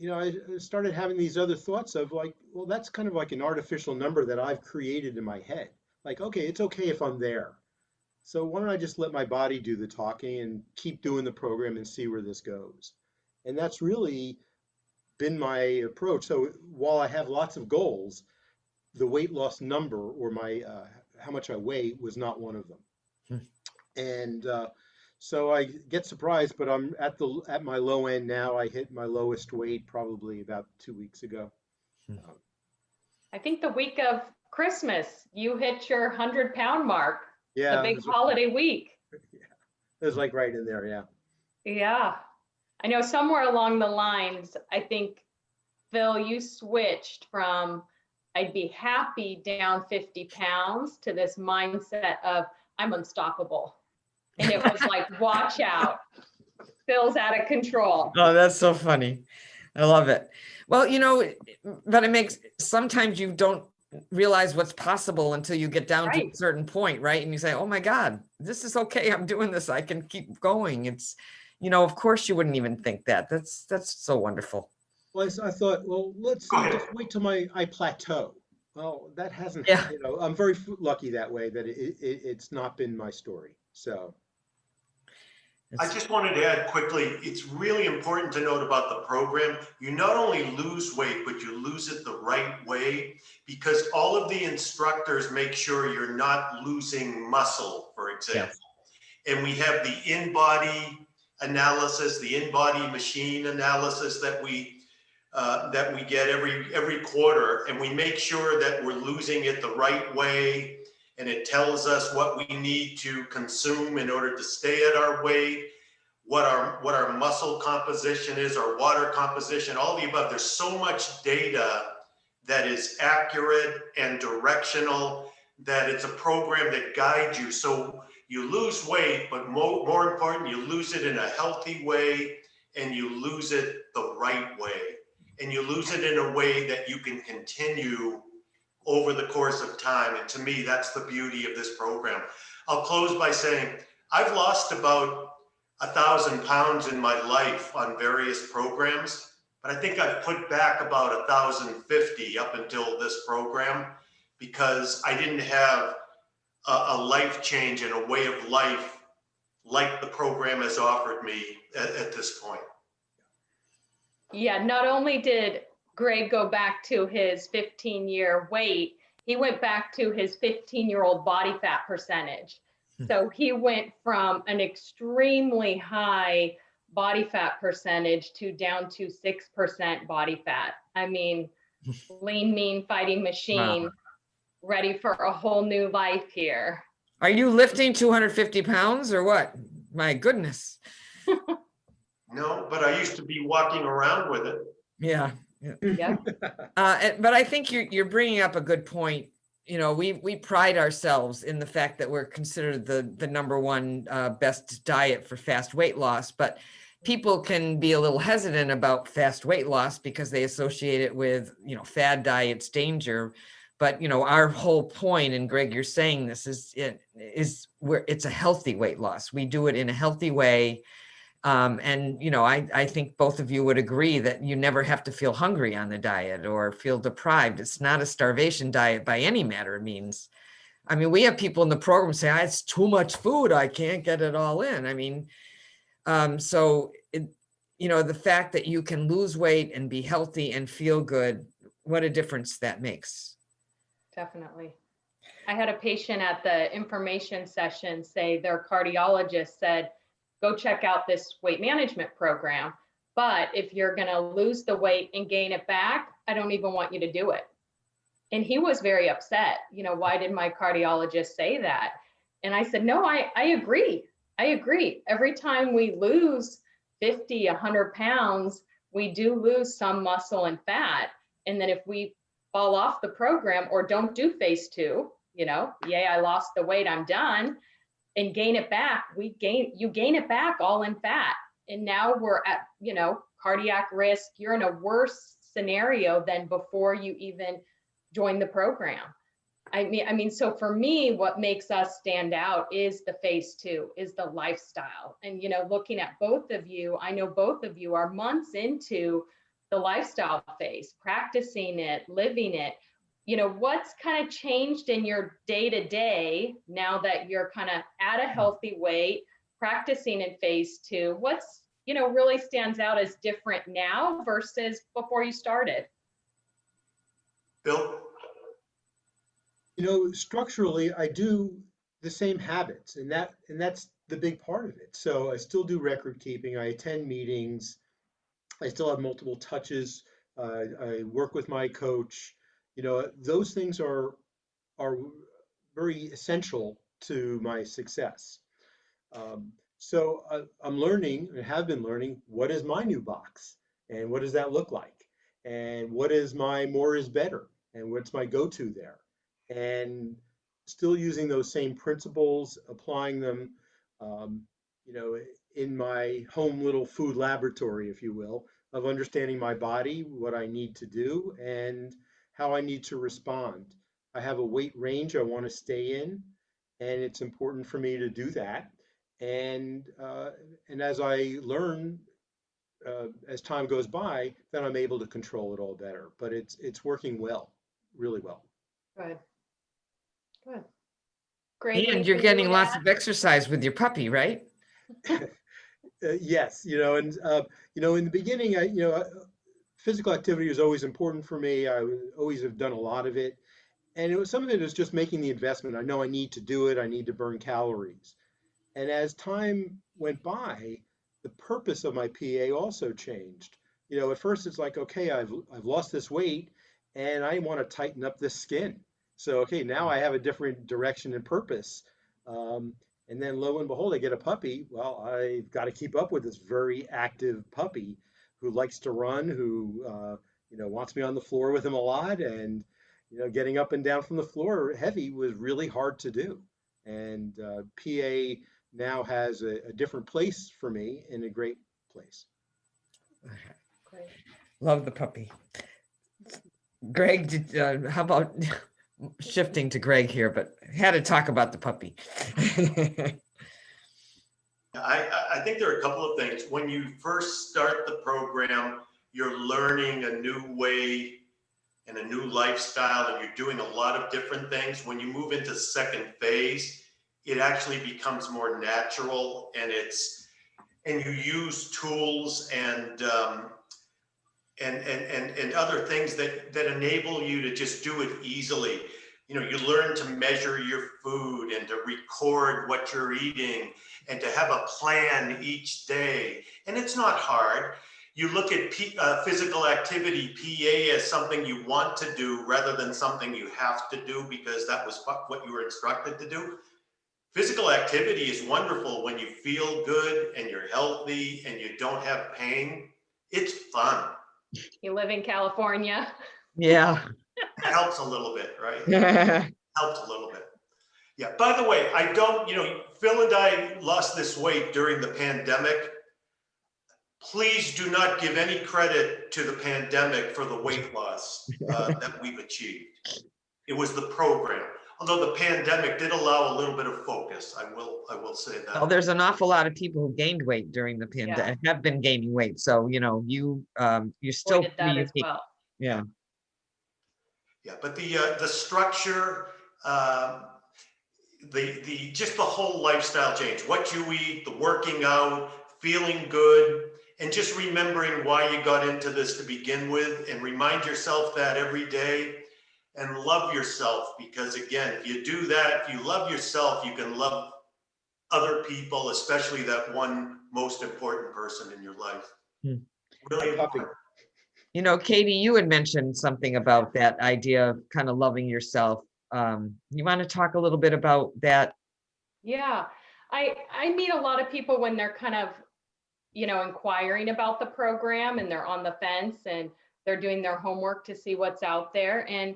I started having these other thoughts of like, well, that's kind of like an artificial number that I've created in my head. Like, okay, it's okay if I'm there. So why don't I just let my body do the talking and keep doing the program and see where this goes? And that's really been my approach. So while I have lots of goals, the weight loss number or my how much I weigh was not one of them. And so I get surprised, but I'm at my low end now. I hit my lowest weight probably about 2 weeks ago. I think the week of Christmas, you hit your 100-pound mark. Yeah, the big holiday week. Yeah, it was like right in there. Yeah. Yeah. I know somewhere along the lines, I think, Phil, you switched from I'd be happy down 50 pounds to this mindset of I'm unstoppable. And it was like, watch out. Phil's out of control. Oh, that's so funny. I love it. Well, but sometimes you don't realize what's possible until you get down to a certain point, right? And you say, oh my God, this is okay. I'm doing this. I can keep going. It's, of course you wouldn't even think that. That's so wonderful. Well, I thought, well, let's just wait till I plateau. Well, that hasn't, I'm very lucky that way that it's not been my story. So. I just wanted to add quickly, it's really important to note about the program. You not only lose weight, but you lose it the right way because all of the instructors make sure you're not losing muscle, for example. Yes. And we have the in-body analysis, the in-body machine analysis that we get every quarter, and we make sure that we're losing it the right way. And it tells us what we need to consume in order to stay at our weight, what our muscle composition is, our water composition, all the above. There's so much data that is accurate and directional that it's a program that guides you. So you lose weight, but more important, you lose it in a healthy way and you lose it the right way. And you lose it in a way that you can continue over the course of time. And to me, that's the beauty of this program. I'll close by saying I've lost about 1,000 pounds in my life on various programs, but I think I've put back about 1,050 up until this program, because I didn't have a life change and a way of life like the program has offered me at this point. Yeah, not only did Greg go back to his 15-year weight, he went back to his 15-year-old body fat percentage. So he went from an extremely high body fat percentage to down to 6% body fat. I mean, lean, mean fighting machine, ready for a whole new life here. Are you lifting 250 pounds or what? My goodness. No, but I used to be walking around with it. Yeah. Yeah. But I think you're bringing up a good point. You know, we pride ourselves in the fact that we're considered the number one best diet for fast weight loss, but people can be a little hesitant about fast weight loss because they associate it with, you know, fad diets, danger. But, you know, our whole point, and Greg, you're saying this, is where it's a healthy weight loss. We do it in a healthy way. And, you know, I think both of you would agree that you never have to feel hungry on the diet or feel deprived. It's not a starvation diet by any matter of means. I mean, we have people in the program say, it's too much food, I can't get it all in. I mean, you know, the fact that you can lose weight and be healthy and feel good, what a difference that makes. Definitely. I had a patient at the information session say their cardiologist said, go check out this weight management program. But if you're going to lose the weight and gain it back, I don't even want you to do it. And he was very upset. You know, why did my cardiologist say that? And I said, no, I agree. I agree. Every time we lose 50, 100 pounds, we do lose some muscle and fat. And then if we fall off the program or don't do phase 2, you know, yay, I lost the weight, I'm done, and gain it back, you gain it back all in fat. And now we're at, you know, cardiac risk. You're in a worse scenario than before you even joined the program. I mean, so for me, what makes us stand out is the phase 2, is the lifestyle. And, you know, looking at both of you, I know both of you are months into the lifestyle phase, practicing it, living it. You know, what's kind of changed in your day-to-day now that you're kind of at a healthy weight, practicing in phase 2? What's, you know, really stands out as different now versus before you started? Bill? You know, structurally, I do the same habits, and that's the big part of it. So I still do record keeping. I attend meetings. I still have multiple touches. I work with my coach. You know, those things are very essential to my success. So I'm learning and have been learning, what is my new box and what does that look like? And what is my more is better? And what's my go-to there? And still using those same principles, applying them, you know, in my home little food laboratory, if you will, of understanding my body, what I need to do, and how I need to respond. I have a weight range I want to stay in, and it's important for me to do that. And as I learn, as time goes by, then I'm able to control it all better. But it's working well, really well. Good. Good. Greg, And you're anything you getting would lots add? of exercise with your puppy, right? Yes, you know, and you know, in the beginning, physical activity was always important for me. Always have done a lot of it, and some of it is just making the investment. I know I need to do it. I need to burn calories. And as time went by, the purpose of my PA also changed. You know, at first it's like, okay, I've lost this weight, and I want to tighten up this skin. So okay, now I have a different direction and purpose. Um, and then lo and behold, I get a puppy. Well, I've got to keep up with this very active puppy who likes to run, who you know, wants me on the floor with him a lot, and you know, getting up and down from the floor heavy was really hard to do. And PA now has a different place for me, in a great place. Great. Love the puppy. Greg, how about shifting to Greg here, but had to talk about the puppy. I think there are a couple of things. When you first start the program, you're learning a new way and a new lifestyle, and you're doing a lot of different things. When you move into second phase, it actually becomes more natural, and you use tools and other things that enable you to just do it easily. You know, you learn to measure your food and to record what you're eating and to have a plan each day. And it's not hard. You look at physical activity, PA, as something you want to do rather than something you have to do because that was what you were instructed to do. Physical activity is wonderful when you feel good and you're healthy and you don't have pain. It's fun. You live in California. Yeah. It helps a little bit, right? Helps a little bit. Yeah, by the way, Phil and I lost this weight during the pandemic. Please do not give any credit to the pandemic for the weight loss that we've achieved. It was the program. Although the pandemic did allow a little bit of focus, I will say that. Well, there's an awful lot of people who gained weight during the pandemic, have been gaining weight. So, you still Avoided that as well. Yeah. Yeah, but the structure, just the whole lifestyle change, what you eat, the working out, feeling good, and just remembering why you got into this to begin with, and remind yourself that every day, and love yourself, because again, if you do that, if you love yourself, you can love other people, especially that one most important person in your life. Really important. Katie, you had mentioned something about that idea of kind of loving yourself. You want to talk a little bit about that? Yeah, I meet a lot of people when they're kind of, inquiring about the program and they're on the fence and they're doing their homework to see what's out there. And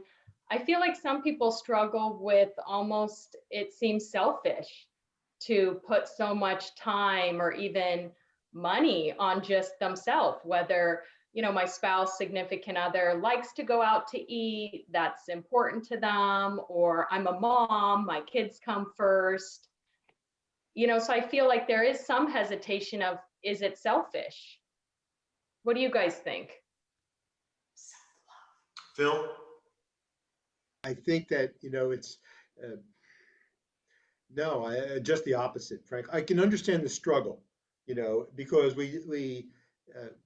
I feel like some people struggle with almost, it seems selfish to put so much time or even money on just themselves, whether, my spouse, significant other likes to go out to eat, that's important to them, or I'm a mom, my kids come first. So I feel like there is some hesitation of, is it selfish? What do you guys think? Phil? I think that, it's, no, just the opposite, Frank. I can understand the struggle, because we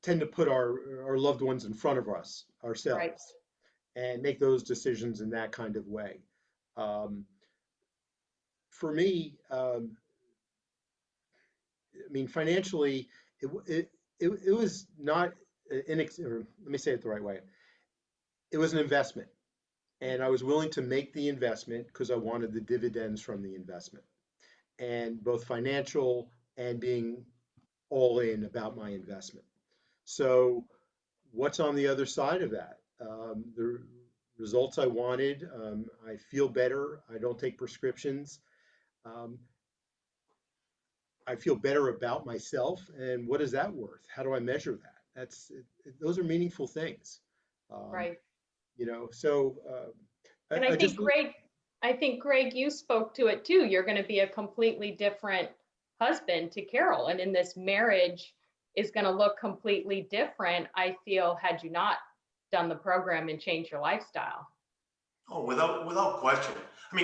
tend to put our loved ones in front of ourselves, Right. and make those decisions in that kind of way. For me, financially, it was not or let me say it the right way. It was an investment, and I was willing to make the investment because I wanted the dividends from the investment, and both financial and being all in about my investment. So, what's on the other side of that? The results I wanted. I feel better. I don't take prescriptions. Um, I feel better about myself, and what is that worth? How do I measure that? Those are meaningful things. Right. So And I think Greg, you spoke to it too. You're going to be a completely different husband to Carol, and in this marriage is going to look completely different, I feel, had you not done the program and changed your lifestyle. Oh, without question.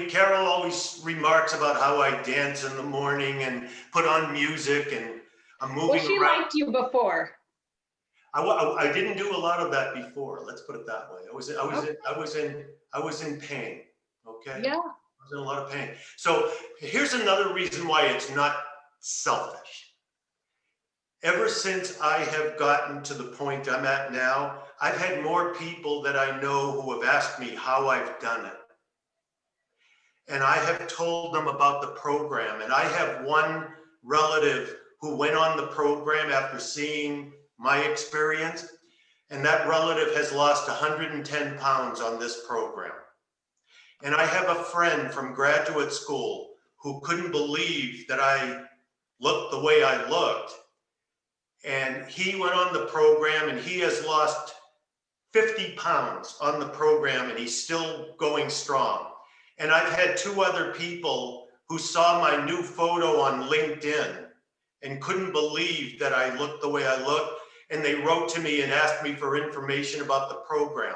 Carol always remarks about how I dance in the morning and put on music and I'm moving Well, she around. liked you before. I didn't do a lot of that before. Let's put it that way. I was in pain. Okay. Yeah. I was in a lot of pain. So here's another reason why it's not selfish. Ever since I have gotten to the point I'm at now, I've had more people that I know who have asked me how I've done it. And I have told them about the program. And I have one relative who went on the program after seeing my experience. And that relative has lost 110 pounds on this program. And I have a friend from graduate school who couldn't believe that I looked the way I looked. And he went on the program and he has lost 50 pounds on the program, and he's still going strong. And I've had 2 other people who saw my new photo on LinkedIn and couldn't believe that I looked the way I looked. And they wrote to me and asked me for information about the program.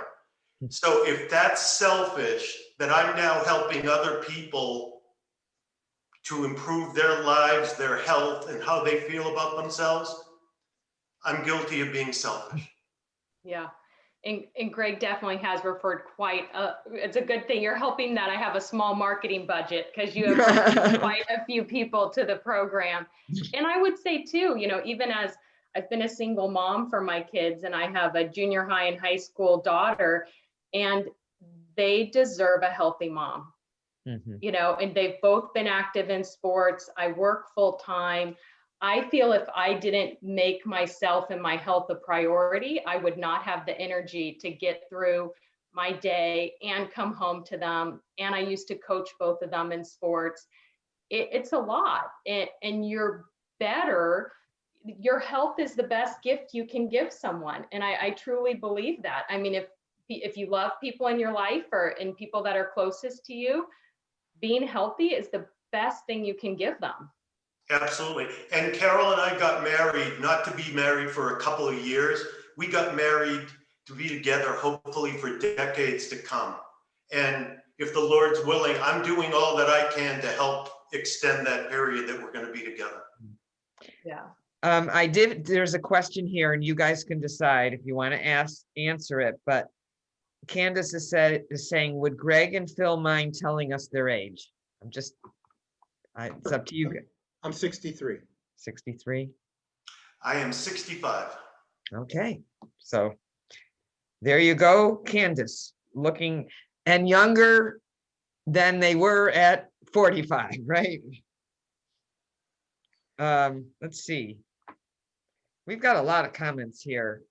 So if that's selfish, that I'm now helping other people to improve their lives, their health, and how they feel about themselves, I'm guilty of being selfish. Yeah. And Greg definitely has referred it's a good thing you're helping that I have a small marketing budget, because you have referred quite a few people to the program. And I would say too, even as I've been a single mom for my kids, and I have a junior high and high school daughter, and they deserve a healthy mom. And they've both been active in sports. I work full time. I feel if I didn't make myself and my health a priority, I would not have the energy to get through my day and come home to them. And I used to coach both of them in sports. It's a lot. And you're better. Your health is the best gift you can give someone. And I truly believe that. I mean, if you love people in your life and people that are closest to you, being healthy is the best thing you can give them. Absolutely. And Carol and I got married, not to be married for a couple of years. We got married to be together, hopefully for decades to come. And if the Lord's willing, I'm doing all that I can to help extend that period that we're going to be together. Yeah. There's a question here, and you guys can decide if you want to answer it, but Candace is saying, would Greg and Phil mind telling us their age? It's up to you. I'm 63. 63. I am 65. Okay, so there you go, Candace, looking and younger than they were at 45, right? Let's see. We've got a lot of comments here.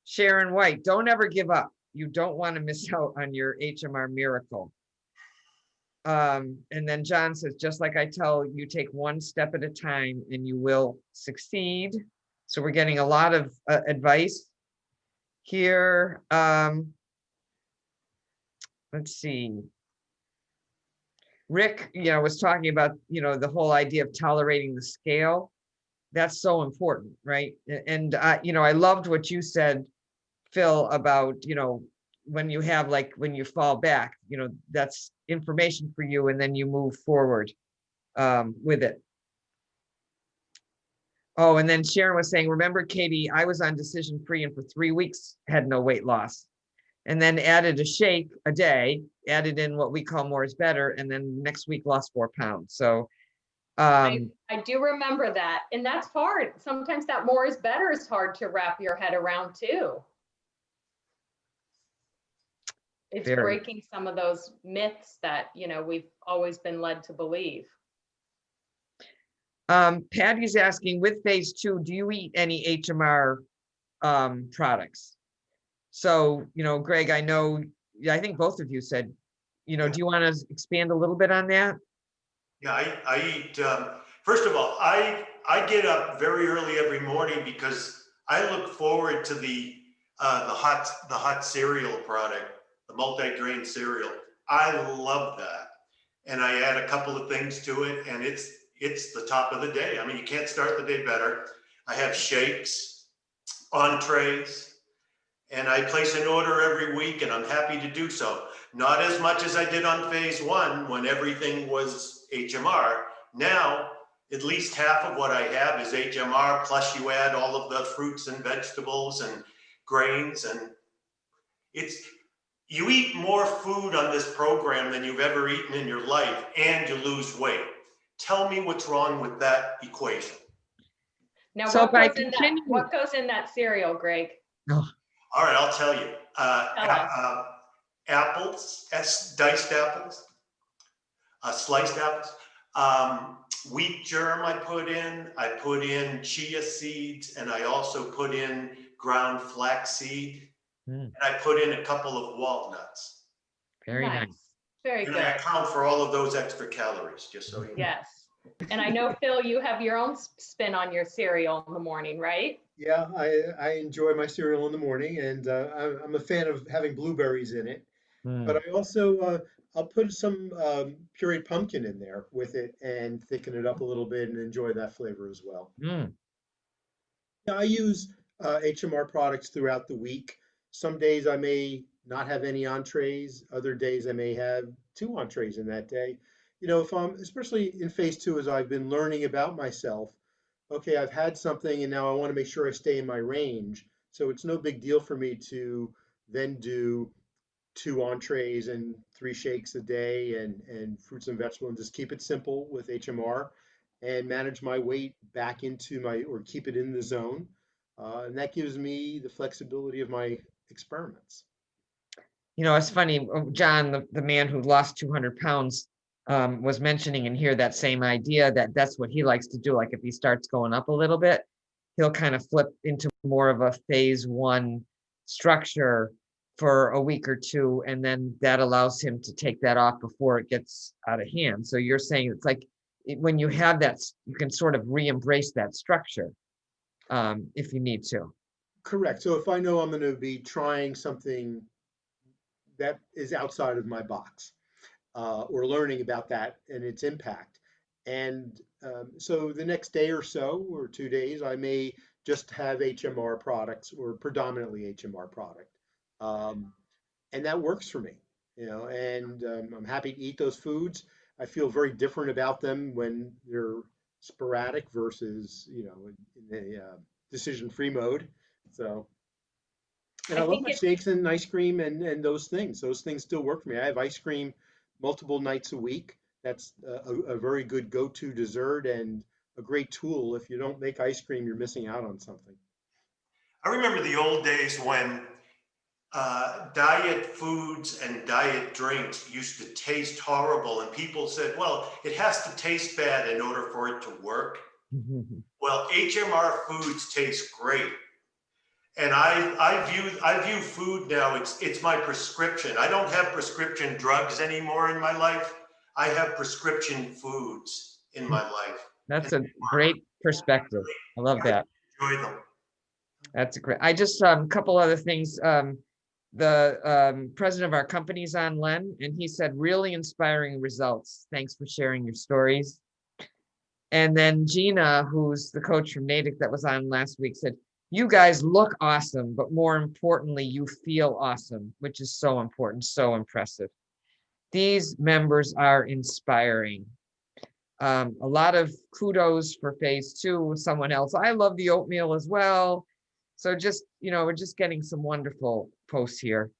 Sharon White, don't ever give up. You don't want to miss out on your HMR miracle. And then John says, just like I tell you, take one step at a time and you will succeed. So we're getting a lot of advice here. Let's see. Rick, was talking about, the whole idea of tolerating the scale. That's so important, right? And, I loved what you said, Phil, about, when you have, when you fall back, that's information for you, and then you move forward with it. Oh, and then Sharon was saying, remember, Katie, I was on decision free and for 3 weeks had no weight loss, and then added a shake a day, added in what we call more is better, and then next week lost 4 pounds. So I do remember that. And that's hard. Sometimes that more is better is hard to wrap your head around too. It's breaking some of those myths that, we've always been led to believe. Patty's asking, with phase 2, do you eat any HMR products? So, Greg, I think both of you said, do you want to expand a little bit on that? Yeah, I eat, first of all, I get up very early every morning because I look forward to the hot cereal product, the multi-grain cereal. I love that. And I add a couple of things to it, and it's the top of the day. I mean, you can't start the day better. I have shakes, entrees, and I place an order every week, and I'm happy to do so. Not as much as I did on phase 1 when everything was HMR. Now, at least half of what I have is HMR, plus you add all of the fruits and vegetables and grains, and you eat more food on this program than you've ever eaten in your life, and you lose weight. Tell me what's wrong with that equation. Now, so what goes in that cereal, Greg? Oh. All right, I'll tell you. Apples, diced apples, sliced apples, wheat germ I put in chia seeds, and I also put in ground flaxseed, and I put in a couple of walnuts. Very nice. Very good. And I account for all of those extra calories, just so you know. Yes. And I know, Phil, you have your own spin on your cereal in the morning, right? Yeah, I enjoy my cereal in the morning, and I'm a fan of having blueberries in it. But Mm, I also I'll put some pureed pumpkin in there with it and thicken it up a little bit and enjoy that flavor as well. mm. Yeah, I use HMR products throughout the week. Some days I may not have any entrees. Other days I may have two entrees in that day. You know, if I'm, especially in phase two, as I've been learning about myself, okay, I've had something and now I want to make sure I stay in my range. So it's no big deal for me to then do two entrees and three shakes a day and fruits and vegetables and just keep it simple with HMR and manage my weight back into my or keep it in the zone. And that gives me the flexibility of my experiments. You know, it's funny, John, the man who lost 200 pounds, was mentioning in here that same idea that that's what he likes to do. Like if he starts going up a little bit, he'll kind of flip into more of a phase one structure for a week or two, and then that allows him to take that off before it gets out of hand. So you're saying it's like when you have that, you can sort of re-embrace that structure, if you need to. Correct. So if I know I'm going to be trying something that is outside of my box, or learning about that and its impact. And so the next day or so, or 2 days, I may just have HMR products or predominantly HMR product. Um, and that works for me, you know, and I'm happy to eat those foods. I feel very different about them when they're sporadic versus, you know, in the decision-free mode. So, and I I love think my it's shakes and ice cream and those things. Those things still work for me. I have ice cream multiple nights a week. That's a very good go-to dessert and a great tool. If you don't make ice cream, you're missing out on something. I remember the old days when diet foods and diet drinks used to taste horrible, and people said, well, it has to taste bad in order for it to work. Well, HMR foods taste great. And I view food now, it's my prescription. I don't have prescription drugs anymore in my life. I have prescription foods in my life. And That's a great perspective. I love I that. enjoy them. That's a great. I just couple other things. The president of our company's on, Len, and he said really inspiring results. Thanks for sharing your stories. And then Gina, who's the coach from Natick that was on last week, said, you guys look awesome, but more importantly, you feel awesome, which is so important, so impressive. These members are inspiring. A lot of kudos for phase two. Someone else, I love the oatmeal as well. So just, we're just getting some wonderful posts here.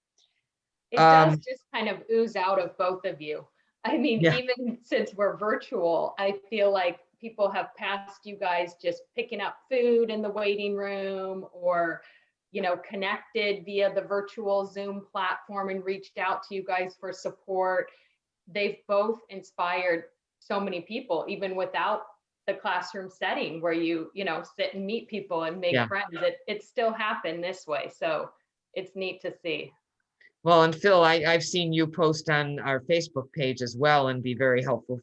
it does just kind of ooze out of both of you. I mean, Yeah. even since we're virtual, I feel like people have passed you guys just picking up food in the waiting room or, connected via the virtual Zoom platform and reached out to you guys for support. They've both inspired so many people, even without the classroom setting where you sit and meet people and make Yeah. friends. It still happened this way. So it's neat to see. Well, and Phil, I've seen you post on our Facebook page as well and be very helpful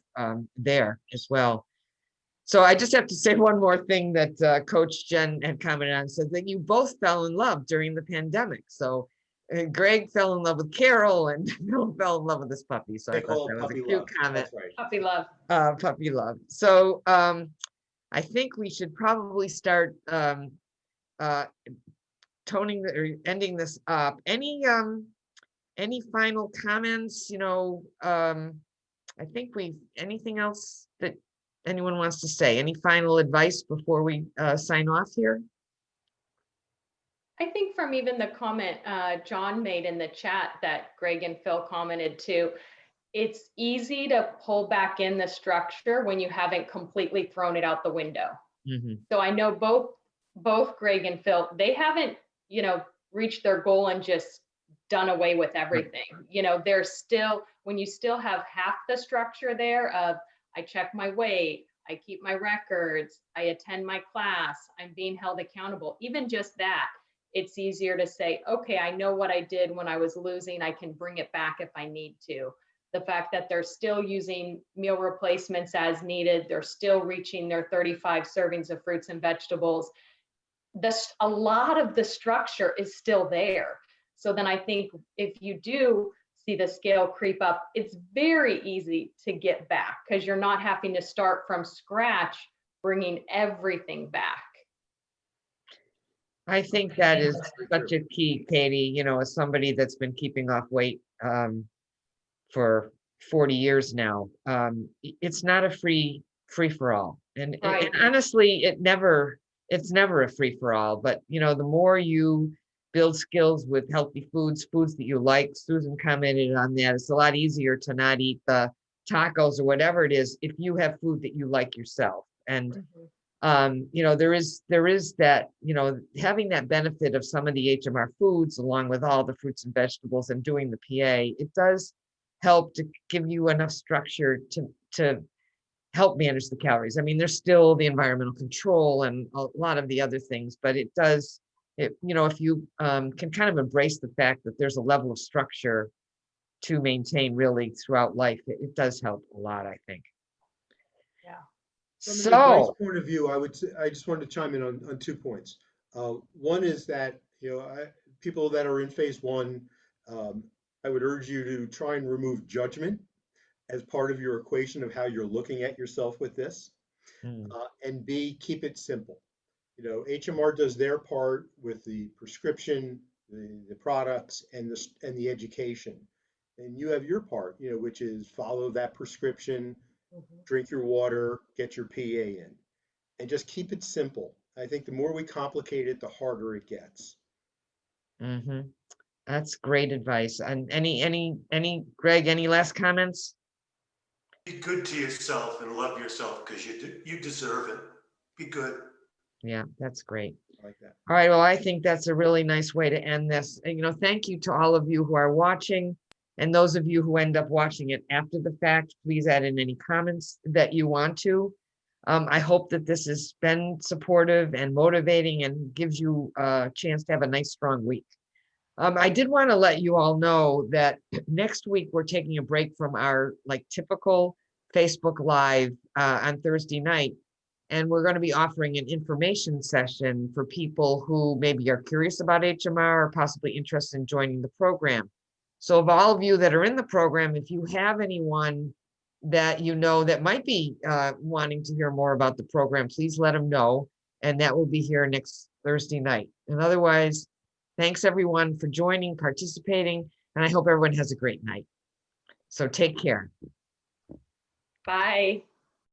there as well. So I just have to say one more thing that Coach Jen had commented on, said that you both fell in love during the pandemic. So Greg fell in love with Carol and Phil fell in love with this puppy. So I They thought call that it was a puppy cute love. comment. That's right. Puppy love. Puppy love. So I think we should probably start toning or ending this up. Any final comments? I think anything else that anyone wants to say? Any final advice before we sign off here? I think from even the comment John made in the chat that Greg and Phil commented too, it's easy to pull back in the structure when you haven't completely thrown it out the window. Mm-hmm. So I know both Greg and Phil, they haven't, reached their goal and just done away with everything. There's still, when you still have half the structure there of, I check my weight, I keep my records, I attend my class, I'm being held accountable, even just that, it's easier to say, okay, I know what I did when I was losing, I can bring it back if I need to. the fact that they're still using meal replacements as needed, they're still reaching their 35 servings of fruits and vegetables. A lot of the structure is still there. So then I think if you do see the scale creep up, it's very easy to get back because you're not having to start from scratch, bringing everything back. I think that is such a key, Katie, as somebody that's been keeping off weight for 40 years now. It's not a free for all. And honestly, it's never a free for all, but the more you build skills with healthy foods that you like, Susan commented on that, it's a lot easier to not eat the tacos or whatever it is if you have food that you like yourself. And there is that, having that benefit of some of the HMR foods along with all the fruits and vegetables and doing the PA, it does help to give you enough structure to help manage the calories. I mean, there's still the environmental control and a lot of the other things, but it does, if you can kind of embrace the fact that there's a level of structure to maintain really throughout life, it does help a lot, I think. Yeah. From an advice So, point of view, I just wanted to chime in on 2 points. One is that, people that are in phase 1, I would urge you to try and remove judgment as part of your equation of how you're looking at yourself with this. And B, keep it simple. HMR does their part with the prescription, the products, and the education. And you have your part, which is follow that prescription, drink your water, get your PA in, and just keep it simple. I think the more we complicate it, the harder it gets. That's great advice. And Greg, any last comments? Be good to yourself and love yourself because you deserve it. Be good. Yeah, that's great. I like that. All right, well, I think that's a really nice way to end this. And, thank you to all of you who are watching, and those of you who end up watching it after the fact. Please add in any comments that you want to. I hope that this has been supportive and motivating and gives you a chance to have a nice, strong week. I did want to let you all know that next week we're taking a break from our typical Facebook Live on Thursday night. And we're going to be offering an information session for people who maybe are curious about HMR or possibly interested in joining the program. So of all of you that are in the program, if you have anyone that that might be wanting to hear more about the program, please let them know. And that will be here next Thursday night. And otherwise, thanks everyone for joining, participating, and I hope everyone has a great night. So take care. Bye.